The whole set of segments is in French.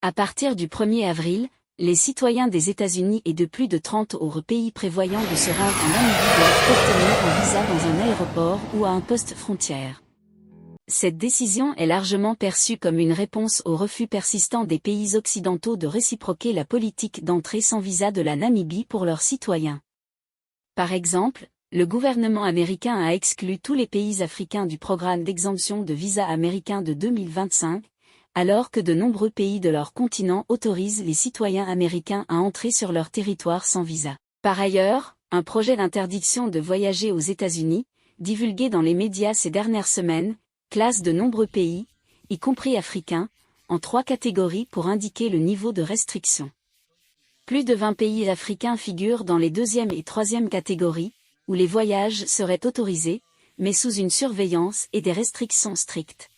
À partir du 1er avril, les citoyens des États-Unis et de plus de 30 autres pays prévoyant de se rendre en Namibie doivent obtenir un visa dans un aéroport ou à un poste frontière. Cette décision est largement perçue comme une réponse au refus persistant des pays occidentaux de réciproquer la politique d'entrée sans visa de la Namibie pour leurs citoyens. Par exemple, le gouvernement américain a exclu tous les pays africains du programme d'exemption de visa américain de 2025, alors que de nombreux pays de leur continent autorisent les citoyens américains à entrer sur leur territoire sans visa. Par ailleurs, un projet d'interdiction de voyager aux États-Unis, divulgué dans les médias ces dernières semaines, classe de nombreux pays, y compris africains, en 3 catégories pour indiquer le niveau de restriction. Plus de 20 pays africains figurent dans les 2e et 3e catégories, où les voyages seraient autorisés, mais sous une surveillance et des restrictions strictes.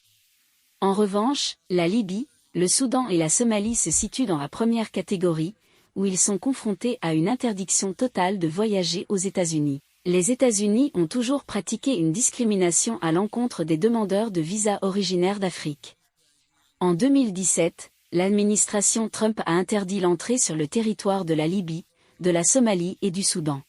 En revanche, la Libye, le Soudan et la Somalie se situent dans la 1re catégorie, où ils sont confrontés à une interdiction totale de voyager aux États-Unis. Les États-Unis ont toujours pratiqué une discrimination à l'encontre des demandeurs de visa originaires d'Afrique. En 2017, l'administration Trump a interdit l'entrée sur le territoire de la Libye, de la Somalie et du Soudan.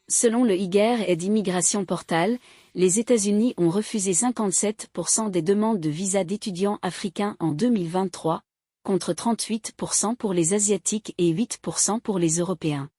Selon le IGER et d'Immigration Portal, les États-Unis ont refusé 57% des demandes de visa d'étudiants africains en 2023, contre 38% pour les Asiatiques et 8% pour les Européens.